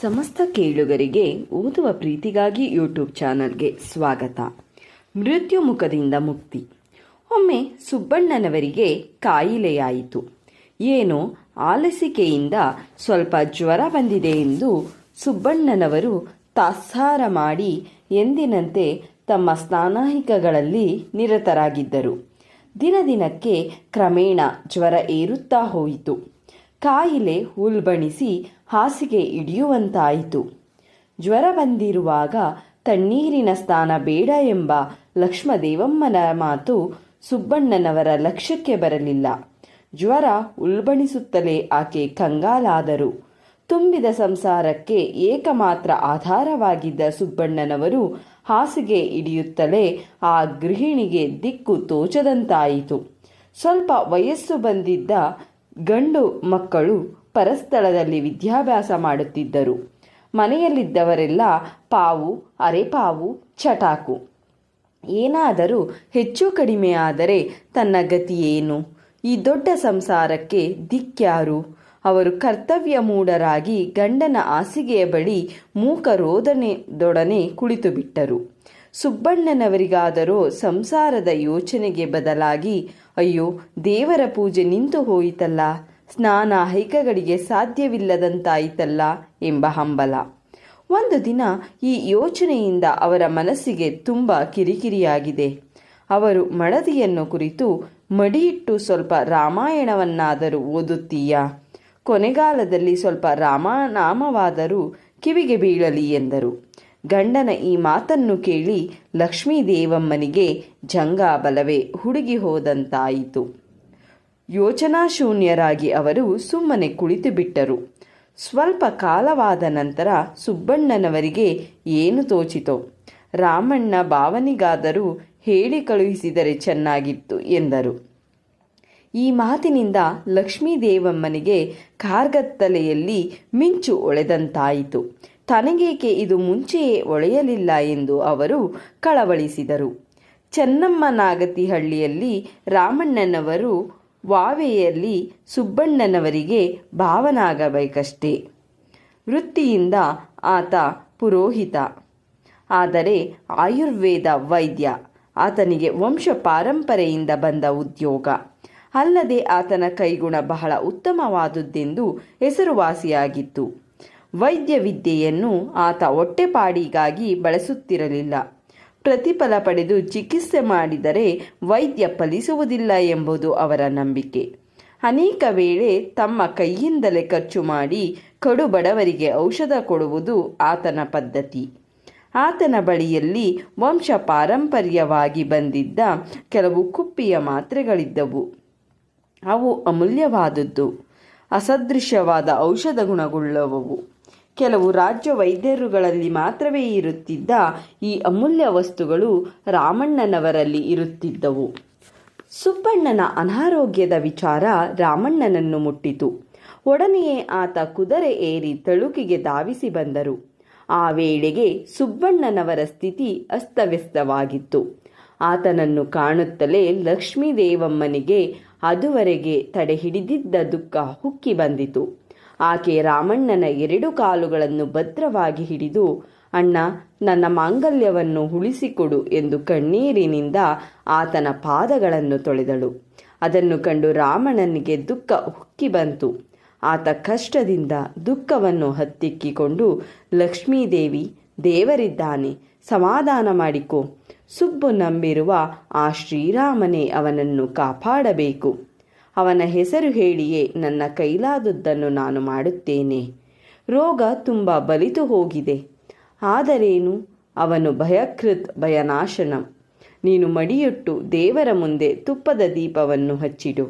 ಸಮಸ್ತ ಕೇಳುಗರಿಗೆ ಓದುವ ಪ್ರೀತಿಗಾಗಿ ಯೂಟ್ಯೂಬ್ ಚಾನಲ್ಗೆ ಸ್ವಾಗತ. ಮೃತ್ಯು ಮುಖದಿಂದ ಮುಕ್ತಿ. ಒಮ್ಮೆ ಸುಬ್ಬಣ್ಣನವರಿಗೆ ಕಾಯಿಲೆಯಾಯಿತು. ಏನೋ ಆಲಸಿಕೆಯಿಂದ ಸ್ವಲ್ಪ ಜ್ವರ ಬಂದಿದೆ ಎಂದು ಸುಬ್ಬಣ್ಣನವರು ತಾತ್ಸಾರ ಮಾಡಿ ಎಂದಿನಂತೆ ತಮ್ಮ ಸ್ನಾನಾಹಿಕಗಳಲ್ಲಿ ನಿರತರಾಗಿದ್ದರು. ದಿನದಿನಕ್ಕೆ ಕ್ರಮೇಣ ಜ್ವರ ಏರುತ್ತಾ ಹೋಯಿತು. ಕಾಯಿಲೆ ಉಲ್ಬಣಿಸಿ ಹಾಸಿಗೆ ಹಿಡಿಯುವಂತಾಯಿತು. ಜ್ವರ ಬಂದಿರುವಾಗ ತಣ್ಣೀರಿನ ಸ್ನಾನ ಬೇಡ ಎಂಬ ಲಕ್ಷ್ಮದೇವಮ್ಮನ ಮಾತು ಸುಬ್ಬಣ್ಣನವರ ಲಕ್ಷ್ಯಕ್ಕೆ ಬರಲಿಲ್ಲ. ಜ್ವರ ಉಲ್ಬಣಿಸುತ್ತಲೇ ಆಕೆ ಕಂಗಾಲಾದರು. ತುಂಬಿದ ಸಂಸಾರಕ್ಕೆ ಏಕಮಾತ್ರ ಆಧಾರವಾಗಿದ್ದ ಸುಬ್ಬಣ್ಣನವರು ಹಾಸಿಗೆ ಹಿಡಿಯುತ್ತಲೇ ಆ ಗೃಹಿಣಿಗೆ ದಿಕ್ಕು ತೋಚದಂತಾಯಿತು. ಸ್ವಲ್ಪ ವಯಸ್ಸು ಬಂದಿದ್ದ ಗಂಡು ಮಕ್ಕಳು ಪರಸ್ಥಳದಲ್ಲಿ ವಿದ್ಯಾಭ್ಯಾಸ ಮಾಡುತ್ತಿದ್ದರು. ಮನೆಯಲ್ಲಿದ್ದವರೆಲ್ಲ ಪಾವು, ಅರೆಪಾವು, ಚಟಾಕು. ಏನಾದರೂ ಹೆಚ್ಚು ಕಡಿಮೆ ಆದರೆ ತನ್ನ ಗತಿಯೇನು? ಈ ದೊಡ್ಡ ಸಂಸಾರಕ್ಕೆ ದಿಕ್ಕ್ಯಾರು? ಅವರು ಕರ್ತವ್ಯ ಮೂಢರಾಗಿ ಗಂಡನ ಹಾಸಿಗೆಯ ಬಳಿ ಮೂಕರೋದನೆದೊಡನೆ ಕುಳಿತು ಬಿಟ್ಟರು. ಸುಬ್ಬಣ್ಣನವರಿಗಾದರೋ ಸಂಸಾರದ ಯೋಚನೆಗೆ ಬದಲಾಗಿ ಅಯ್ಯೋ, ದೇವರ ಪೂಜೆ ನಿಂತು ಹೋಯಿತಲ್ಲ, ಸ್ನಾನ ಹೈಕಗಳಿಗೆ ಸಾಧ್ಯವಿಲ್ಲದಂತಾಯಿತಲ್ಲ ಎಂಬ ಹಂಬಲ. ಒಂದು ದಿನ ಈ ಯೋಚನೆಯಿಂದ ಅವರ ಮನಸ್ಸಿಗೆ ತುಂಬ ಕಿರಿಕಿರಿಯಾಗಿದೆ. ಅವರು ಮಡದಿಯನ್ನು ಕುರಿತು ಮಡಿಯಿಟ್ಟು ಸ್ವಲ್ಪ ರಾಮಾಯಣವನ್ನಾದರೂ ಓದುತ್ತೀಯಾ? ಕೊನೆಗಾಲದಲ್ಲಿ ಸ್ವಲ್ಪ ರಾಮನಾಮವಾದರೂ ಕಿವಿಗೆ ಬೀಳಲಿ ಎಂದರು. ಗಂಡನ ಈ ಮಾತನ್ನು ಕೇಳಿ ಲಕ್ಷ್ಮೀದೇವಮ್ಮನಿಗೆ ಜಂಗಾಬಲವೇ ಹುಡುಗಿ ಹೋದಂತಾಯಿತು. ಯೋಚನಾಶೂನ್ಯರಾಗಿ ಅವರು ಸುಮ್ಮನೆ ಕುಳಿತು ಬಿಟ್ಟರು. ಸ್ವಲ್ಪ ಕಾಲವಾದ ನಂತರ ಸುಬ್ಬಣ್ಣನವರಿಗೆ ಏನು ತೋಚಿತೋ, ರಾಮಣ್ಣ ಭಾವನಿಗಾದರೂ ಹೇಳಿ ಕಳುಹಿಸಿದರೆ ಚೆನ್ನಾಗಿತ್ತು ಎಂದರು. ಈ ಮಾತಿನಿಂದ ಲಕ್ಷ್ಮೀದೇವಮ್ಮನಿಗೆ ಕಾರ್ಗತ್ತಲೆಯಲ್ಲಿ ಮಿಂಚು ಹೊಳೆದಂತಾಯಿತು. ತನಗೇಕೆ ಇದು ಮುಂಚೆಯೇ ಹೊಳೆಯಲಿಲ್ಲ ಎಂದು ಅವರು ಕಳವಳಿಸಿದರು. ಚೆನ್ನಮ್ಮನಾಗತಿಹಳ್ಳಿಯಲ್ಲಿ ರಾಮಣ್ಣನವರು ವಾವೆಯಲ್ಲಿ ಸುಬ್ಬಣ್ಣನವರಿಗೆ ಭಾವನಾಗಬೇಕಷ್ಟೇ. ವೃತ್ತಿಯಿಂದ ಆತ ಪುರೋಹಿತ, ಆದರೆ ಆಯುರ್ವೇದ ವೈದ್ಯ. ಆತನಿಗೆ ವಂಶ ಪಾರಂಪರೆಯಿಂದ ಬಂದ ಉದ್ಯೋಗ. ಅಲ್ಲದೆ ಆತನ ಕೈಗುಣ ಬಹಳ ಉತ್ತಮವಾದುದೆಂದು ಹೆಸರುವಾಸಿಯಾಗಿತ್ತು. ವೈದ್ಯ ವಿದ್ಯೆಯನ್ನು ಆತ ಹೊಟ್ಟೆಪಾಡಿಗಾಗಿ ಬಳಸುತ್ತಿರಲಿಲ್ಲ. ಪ್ರತಿಫಲ ಪಡೆದು ಚಿಕಿತ್ಸೆ ಮಾಡಿದರೆ ವೈದ್ಯ ಫಲಿಸುವುದಿಲ್ಲ ಎಂಬುದು ಅವರ ನಂಬಿಕೆ. ಅನೇಕ ವೇಳೆ ತಮ್ಮ ಕೈಯಿಂದಲೇ ಖರ್ಚು ಮಾಡಿ ಕಡು ಬಡವರಿಗೆ ಔಷಧ ಕೊಡುವುದು ಆತನ ಪದ್ಧತಿ. ಆತನ ಬಳಿಯಲ್ಲಿ ವಂಶ ಪಾರಂಪರ್ಯವಾಗಿ ಬಂದಿದ್ದ ಕೆಲವು ಕುಪ್ಪಿಯ ಮಾತ್ರೆಗಳಿದ್ದವು. ಅವು ಅಮೂಲ್ಯವಾದದ್ದು, ಅಸದೃಶ್ಯವಾದ ಔಷಧ ಗುಣಗುಳ್ಳವು. ಕೆಲವು ರಾಜ್ಯ ವೈದ್ಯರುಗಳಲ್ಲಿ ಮಾತ್ರವೇ ಇರುತ್ತಿದ್ದ ಈ ಅಮೂಲ್ಯ ವಸ್ತುಗಳು ರಾಮಣ್ಣನವರಲ್ಲಿ ಇರುತ್ತಿದ್ದವು. ಸುಬ್ಬಣ್ಣನ ಅನಾರೋಗ್ಯದ ವಿಚಾರ ರಾಮಣ್ಣನನ್ನು ಮುಟ್ಟಿತು. ಒಡನೆಯೇ ಆತ ಕುದುರೆ ಏರಿ ತಳುಕಿಗೆ ಧಾವಿಸಿ ಬಂದರು. ಆ ವೇಳೆಗೆ ಸುಬ್ಬಣ್ಣನವರ ಸ್ಥಿತಿ ಅಸ್ತವ್ಯಸ್ತವಾಗಿತ್ತು. ಆತನನ್ನು ಕಾಣುತ್ತಲೇ ಲಕ್ಷ್ಮೀದೇವಮ್ಮನಿಗೆ ಅದುವರೆಗೆ ತಡೆ ಹಿಡಿದಿದ್ದ ದುಃಖ ಹುಕ್ಕಿ ಬಂದಿತು. ಆಕೆ ರಾಮಣ್ಣನ 2 ಕಾಲುಗಳನ್ನು ಭದ್ರವಾಗಿ ಹಿಡಿದು, ಅಣ್ಣ, ನನ್ನ ಮಾಂಗಲ್ಯವನ್ನು ಉಳಿಸಿಕೊಡು ಎಂದು ಕಣ್ಣೀರಿನಿಂದ ಆತನ ಪಾದಗಳನ್ನು ತೊಳೆದಳು. ಅದನ್ನು ಕಂಡು ರಾಮಣ್ಣನಿಗೆ ದುಃಖ ಹುಕ್ಕಿ ಬಂತು. ಆತ ಕಷ್ಟದಿಂದ ದುಃಖವನ್ನು ಹತ್ತಿಕ್ಕಿಕೊಂಡು, ಲಕ್ಷ್ಮೀದೇವಿ, ದೇವರಿದ್ದಾನೆ, ಸಮಾಧಾನ ಮಾಡಿಕೊ. ಸುಬ್ಬು ನಂಬಿರುವ ಆ ಶ್ರೀರಾಮನೇ ಅವನನ್ನು ಕಾಪಾಡಬೇಕು. ಅವನ ಹೆಸರು ಹೇಳಿಯೇ ನನ್ನ ಕೈಲಾದುದನ್ನು ನಾನು ಮಾಡುತ್ತೇನೆ. ರೋಗ ತುಂಬ ಬಲಿತು ಹೋಗಿದೆ. ಆದರೇನು, ಅವನು ಭಯಕೃತ್ ಭಯನಾಶನಂ. ನೀನು ಮಡಿಯುಟ್ಟು ದೇವರ ಮುಂದೆ ತುಪ್ಪದ ದೀಪವನ್ನು ಹಚ್ಚಿಡು.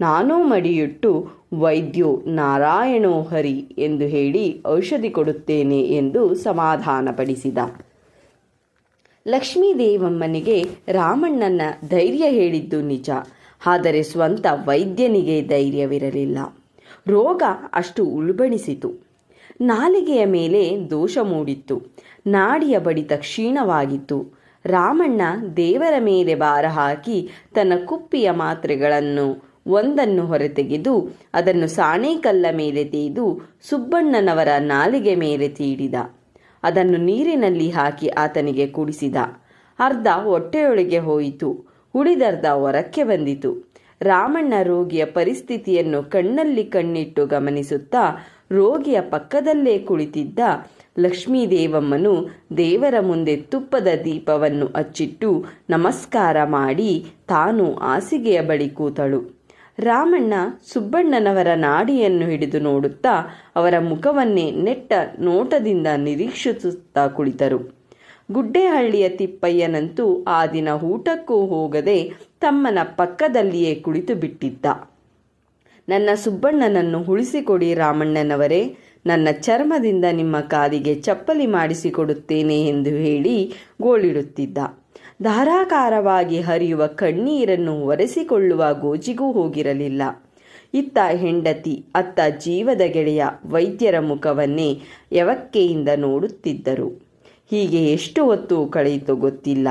ನಾನೂ ಮಡಿಯುಟ್ಟು ವೈದ್ಯೋ ನಾರಾಯಣೋ ಹರಿ ಎಂದು ಹೇಳಿ ಔಷಧಿ ಕೊಡುತ್ತೇನೆ ಎಂದು ಸಮಾಧಾನಪಡಿಸಿದ. ಲಕ್ಷ್ಮೀದೇವಮ್ಮನಿಗೆ ರಾಮಣ್ಣನ ಧೈರ್ಯ ಹೇಳಿದ್ದು ನಿಜ. ಆದರೆ ಸ್ವಂತ ವೈದ್ಯನಿಗೆ ಧೈರ್ಯವಿರಲಿಲ್ಲ. ರೋಗ ಅಷ್ಟು ಉಲ್ಬಣಿಸಿತು. ನಾಲಿಗೆಯ ಮೇಲೆ ದೋಷ ಮೂಡಿತ್ತು. ನಾಡಿಯ ಬಡಿತ ಕ್ಷೀಣವಾಗಿತ್ತು. ರಾಮಣ್ಣ ದೇವರ ಮೇಲೆ ಭಾರ ಹಾಕಿ ತನ್ನ ಕುಪ್ಪಿಯ ಮಾತ್ರೆಗಳನ್ನು ಒಂದನ್ನು ಹೊರತೆಗೆದು ಅದನ್ನು ಸಾಣೇಕಲ್ಲ ಮೇಲೆ ತೇದು ಸುಬ್ಬಣ್ಣನವರ ನಾಲಿಗೆ ಮೇಲೆ ತೀಡಿದ. ಅದನ್ನು ನೀರಿನಲ್ಲಿ ಹಾಕಿ ಆತನಿಗೆ ಕುಡಿಸಿದ. ಅರ್ಧ ಹೊಟ್ಟೆಯೊಳಗೆ ಹೋಯಿತು, ಉಳಿದರ್ಧ ಹೊರಕ್ಕೆ ಬಂದಿತು. ರಾಮಣ್ಣ ರೋಗಿಯ ಪರಿಸ್ಥಿತಿಯನ್ನು ಕಣ್ಣಲ್ಲಿ ಕಣ್ಣಿಟ್ಟು ಗಮನಿಸುತ್ತಾ ರೋಗಿಯ ಪಕ್ಕದಲ್ಲೇ ಕುಳಿತಿದ್ದ ಲಕ್ಷ್ಮೀದೇವಮ್ಮನು ದೇವರ ಮುಂದೆ ತುಪ್ಪದ ದೀಪವನ್ನು ಹಚ್ಚಿಟ್ಟು ನಮಸ್ಕಾರ ಮಾಡಿ ತಾನು ಹಾಸಿಗೆಯ ಬಳಿ ಕೂತಳು. ರಾಮಣ್ಣ ಸುಬ್ಬಣ್ಣನವರ ನಾಡಿಯನ್ನು ಹಿಡಿದು ನೋಡುತ್ತಾ ಅವರ ಮುಖವನ್ನೇ ನೆಟ್ಟ ನೋಟದಿಂದ ನಿರೀಕ್ಷಿಸುತ್ತಾ ಕುಳಿತರು. ಗುಡ್ಡೇಹಳ್ಳಿಯ ತಿಪ್ಪಯ್ಯನಂತೂ ಆ ದಿನ ಊಟಕ್ಕೂ ಹೋಗದೆ ತಮ್ಮನ ಪಕ್ಕದಲ್ಲಿಯೇ ಕುಳಿತು ಬಿಟ್ಟಿದ್ದ. ನನ್ನ ಸುಬ್ಬಣ್ಣನನ್ನು ಉಳಿಸಿಕೊಡಿ ರಾಮಣ್ಣನವರೇ, ನನ್ನ ಚರ್ಮದಿಂದ ನಿಮ್ಮ ಕಾಲಿಗೆ ಚಪ್ಪಲಿ ಮಾಡಿಸಿಕೊಡುತ್ತೇನೆ ಎಂದು ಹೇಳಿ ಗೋಳಿಡುತ್ತಿದ್ದ. ಧಾರಾಕಾರವಾಗಿ ಹರಿಯುವ ಕಣ್ಣೀರನ್ನು ಒರೆಸಿಕೊಳ್ಳುವ ಗೋಜಿಗೂ ಹೋಗಿರಲಿಲ್ಲ. ಇತ್ತ ಹೆಂಡತಿ, ಅತ್ತ ಜೀವದ ಗೆಳೆಯ ವೈದ್ಯರ ಮುಖವನ್ನೇ ಯವಕ್ಕೆಯಿಂದ ನೋಡುತ್ತಿದ್ದರು. ಹೀಗೆ ಎಷ್ಟು ಹೊತ್ತು ಕಳೆಯಿತೋ ಗೊತ್ತಿಲ್ಲ.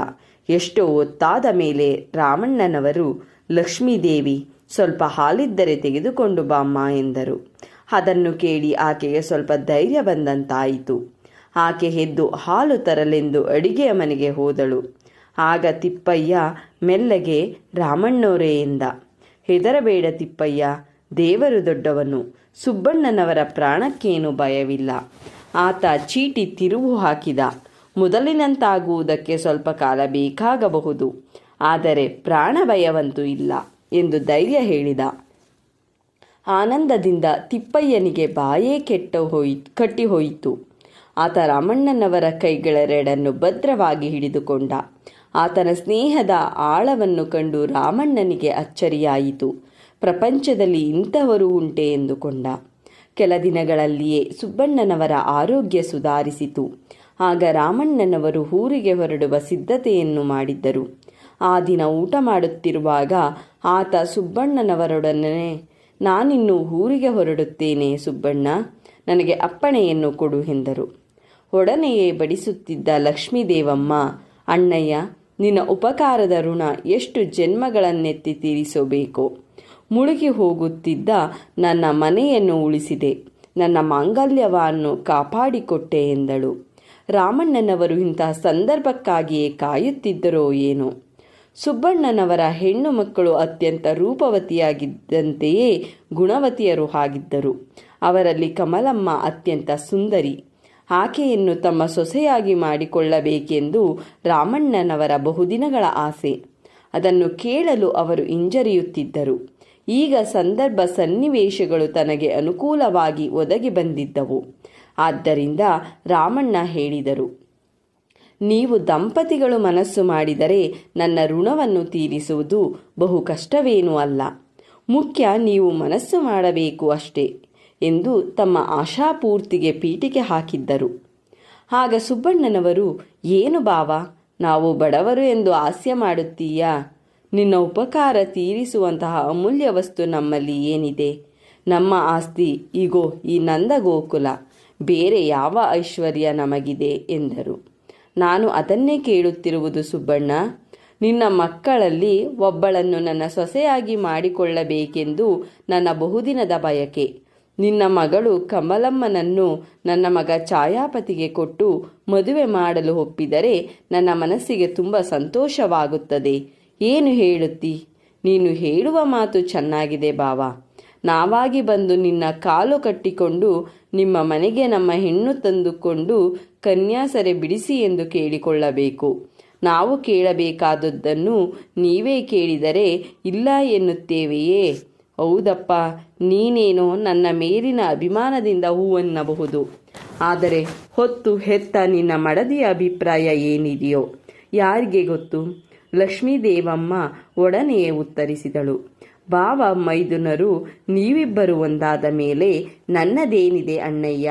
ಎಷ್ಟೋ ಹೊತ್ತಾದ ಮೇಲೆ ರಾಮಣ್ಣನವರು, ಲಕ್ಷ್ಮೀದೇವಿ, ಸ್ವಲ್ಪ ಹಾಲಿದ್ದರೆ ತೆಗೆದುಕೊಂಡು ಬಾಮ್ಮ ಎಂದರು. ಅದನ್ನು ಕೇಳಿ ಆಕೆಗೆ ಸ್ವಲ್ಪ ಧೈರ್ಯ ಬಂದಂತಾಯಿತು. ಆಕೆ ಎದ್ದು ಹಾಲು ತರಲೆಂದು ಅಡಿಗೆಯ ಮನೆಗೆ ಹೋದಳು. ಆಗ ತಿಪ್ಪಯ್ಯ ಮೆಲ್ಲಗೆ ರಾಮಣ್ಣೋರೇ ಎಂದ. ಹೆದರಬೇಡ ತಿಪ್ಪಯ್ಯ, ದೇವರು ದೊಡ್ಡವನು. ಸುಬ್ಬಣ್ಣನವರ ಪ್ರಾಣಕ್ಕೇನು ಭಯವಿಲ್ಲ. ಆತ ಚೀಟಿ ತಿರುವು ಹಾಕಿದ. ಮೊದಲಿನಂತಾಗುವುದಕ್ಕೆ ಸ್ವಲ್ಪ ಕಾಲ ಬೇಕಾಗಬಹುದು, ಆದರೆ ಪ್ರಾಣ ಭಯವಂತೂ ಇಲ್ಲ ಎಂದು ಧೈರ್ಯ ಹೇಳಿದ. ಆನಂದದಿಂದ ತಿಪ್ಪಯ್ಯನಿಗೆ ಬಾಯೇ ಕಟ್ಟಿಹೋಯಿತು. ಆತ ರಾಮಣ್ಣನವರ ಕೈಗಳೆರಡನ್ನು ಭದ್ರವಾಗಿ ಹಿಡಿದುಕೊಂಡ. ಆತನ ಸ್ನೇಹದ ಆಳವನ್ನು ಕಂಡು ರಾಮಣ್ಣನಿಗೆ ಅಚ್ಚರಿಯಾಯಿತು. ಪ್ರಪಂಚದಲ್ಲಿ ಇಂಥವರು ಉಂಟೆ ಎಂದುಕೊಂಡ. ಕೆಲ ದಿನಗಳಲ್ಲಿಯೇ ಸುಬ್ಬಣ್ಣನವರ ಆರೋಗ್ಯ ಸುಧಾರಿಸಿತು. ಆಗ ರಾಮಣ್ಣನವರು ಊರಿಗೆ ಹೊರಡುವ ಸಿದ್ಧತೆಯನ್ನು ಮಾಡಿದ್ದರು. ಆ ದಿನ ಊಟ ಮಾಡುತ್ತಿರುವಾಗ ಆತ ಸುಬ್ಬಣ್ಣನವರೊಡನೆ, ನಾನಿನ್ನು ಊರಿಗೆ ಹೊರಡುತ್ತೇನೆ ಸುಬ್ಬಣ್ಣ, ನನಗೆ ಅಪ್ಪಣೆಯನ್ನು ಕೊಡು ಎಂದರು. ಒಡನೆಯೇ ಬಡಿಸುತ್ತಿದ್ದ ಲಕ್ಷ್ಮೀದೇವಮ್ಮ, ಅಣ್ಣಯ್ಯ, ನಿನ್ನ ಉಪಕಾರದ ಋಣ ಎಷ್ಟು ಜನ್ಮಗಳನ್ನೆತ್ತಿ ತೀರಿಸಬೇಕೋ. ಮುಳುಗಿ ಹೋಗುತ್ತಿದ್ದ ನನ್ನ ಮನೆಯನ್ನು ಉಳಿಸಿದೆ, ನನ್ನ ಮಾಂಗಲ್ಯವನ್ನು ಕಾಪಾಡಿಕೊಟ್ಟೆ ಎಂದಳು. ರಾಮಣ್ಣನವರು ಇಂತಹ ಸಂದರ್ಭಕ್ಕಾಗಿಯೇ ಕಾಯುತ್ತಿದ್ದರೋ ಏನೋ. ಸುಬ್ಬಣ್ಣನವರ ಹೆಣ್ಣು ಮಕ್ಕಳು ಅತ್ಯಂತ ರೂಪವತಿಯಾಗಿದ್ದಂತೆಯೇ ಗುಣವತಿಯರು ಆಗಿದ್ದರು. ಅವರಲ್ಲಿ ಕಮಲಮ್ಮ ಅತ್ಯಂತ ಸುಂದರಿ. ಆಕೆಯನ್ನು ತಮ್ಮ ಸೊಸೆಯಾಗಿ ಮಾಡಿಕೊಳ್ಳಬೇಕೆಂದು ರಾಮಣ್ಣನವರ ಬಹುದಿನಗಳ ಆಸೆ. ಅದನ್ನು ಕೇಳಲು ಅವರು ಹಿಂಜರಿಯುತ್ತಿದ್ದರು. ಈಗ ಸಂದರ್ಭ ಸನ್ನಿವೇಶಗಳು ತನಗೆ ಅನುಕೂಲವಾಗಿ ಒದಗಿ ಬಂದಿದ್ದವು. ಆದ್ದರಿಂದ ರಾಮಣ್ಣ ಹೇಳಿದರು, ನೀವು ದಂಪತಿಗಳು ಮನಸ್ಸು ಮಾಡಿದರೆ ನನ್ನ ಋಣವನ್ನು ತೀರಿಸುವುದು ಬಹು ಕಷ್ಟವೇನೂ ಅಲ್ಲ. ಮುಖ್ಯ ನೀವು ಮನಸ್ಸು ಮಾಡಬೇಕು ಅಷ್ಟೇ ಎಂದು ತಮ್ಮ ಆಶಾಪೂರ್ತಿಗೆ ಪೀಠಿಕೆ ಹಾಕಿದ್ದರು. ಆಗ ಸುಬ್ಬಣ್ಣನವರು, ಏನು ಬಾವ, ನಾವು ಬಡವರು ಎಂದು ಹಾಸ್ಯ ಮಾಡುತ್ತೀಯಾ? ನಿನ್ನ ಉಪಕಾರ ತೀರಿಸುವಂತಹ ಅಮೂಲ್ಯ ವಸ್ತು ನಮ್ಮಲ್ಲಿ ಏನಿದೆ? ನಮ್ಮ ಆಸ್ತಿ ಈಗೋ ಈ ನಂದಗೋಕುಲ, ಬೇರೆ ಯಾವ ಐಶ್ವರ್ಯ ನಮಗಿದೆ ಎಂದರು. ನಾನು ಅದನ್ನೇ ಕೇಳುತ್ತಿರುವುದು ಸುಬ್ಬಣ್ಣ. ನಿನ್ನ ಮಕ್ಕಳಲ್ಲಿ ಒಬ್ಬಳನ್ನು ನನ್ನ ಸೊಸೆಯಾಗಿ ಮಾಡಿಕೊಳ್ಳಬೇಕೆಂದು ನನ್ನ ಬಹುದಿನದ ಬಯಕೆ. ನಿನ್ನ ಮಗಳು ಕಮಲಮ್ಮನನ್ನು ನನ್ನ ಮಗ ಛಾಯಾಪತಿಗೆ ಕೊಟ್ಟು ಮದುವೆ ಮಾಡಲು ಒಪ್ಪಿದರೆ ನನ್ನ ಮನಸ್ಸಿಗೆ ತುಂಬ ಸಂತೋಷವಾಗುತ್ತದೆ. ಏನು ಹೇಳುತ್ತಿ? ನೀನು ಹೇಳುವ ಮಾತು ಚೆನ್ನಾಗಿದೆ ಬಾವ. ನಾವಾಗಿ ಬಂದು ನಿನ್ನ ಕಾಲು ಕಟ್ಟಿಕೊಂಡು ನಿಮ್ಮ ಮನೆಗೆ ನಮ್ಮ ಹೆಣ್ಣು ತಂದುಕೊಂಡು ಕನ್ಯಾಸರೆ ಬಿಡಿಸಿ ಎಂದು ಕೇಳಿಕೊಳ್ಳಬೇಕು. ನಾವು ಕೇಳಬೇಕಾದದ್ದನ್ನು ನೀವೇ ಕೇಳಿದರೆ ಇಲ್ಲ ಎನ್ನುತ್ತೇವೆಯೇ? ಹೌದಪ್ಪ, ನೀನೇನೋ ನನ್ನ ಮೇಲಿನ ಅಭಿಮಾನದಿಂದ ಹೂವನ್ನಬಹುದು. ಆದರೆ ಹೊತ್ತು ಹೆತ್ತ ನಿನ್ನ ಮಡದಿಯ ಅಭಿಪ್ರಾಯ ಏನಿದೆಯೋ ಯಾರಿಗೆ ಗೊತ್ತು? ಲಕ್ಷ್ಮೀದೇವಮ್ಮ ಒಡನೆಯೇ ಉತ್ತರಿಸಿದಳು. ಬಾವ ಮೈದುನರು ನೀವಿಬ್ಬರು ಒಂದಾದ ಮೇಲೆ ನನ್ನದೇನಿದೆ ಅಣ್ಣಯ್ಯ?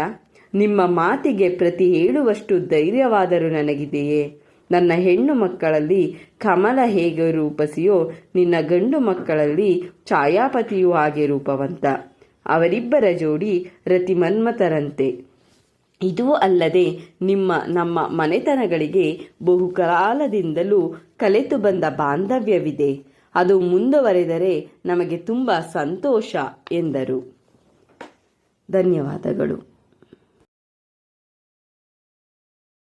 ನಿಮ್ಮ ಮಾತಿಗೆ ಪ್ರತಿ ಹೇಳುವಷ್ಟು ಧೈರ್ಯವಾದರೂ ನನಗಿದೆಯೇ? ನನ್ನ ಹೆಣ್ಣು ಮಕ್ಕಳಲ್ಲಿ ಕಮಲ ಹೇಗೆ ರೂಪಸಿಯೋ ನಿನ್ನ ಗಂಡು ಮಕ್ಕಳಲ್ಲಿ ಛಾಯಾಪತಿಯೂ ಹಾಗೆ ರೂಪವಂತ. ಅವರಿಬ್ಬರ ಜೋಡಿ ರತಿಮನ್ಮಥರಂತೆ. ಇದೂ ಅಲ್ಲದೆ ನಮ್ಮ ಮನೆತನಗಳಿಗೆ ಬಹುಕಾಲದಿಂದಲೂ ಕಲೆತು ಬಂದ ಬಾಂಧವ್ಯವಿದೆ. ಅದು ಮುಂದುವರೆದರೆ ನಮಗೆ ತುಂಬ ಸಂತೋಷ ಎಂದರು. ಧನ್ಯವಾದಗಳು.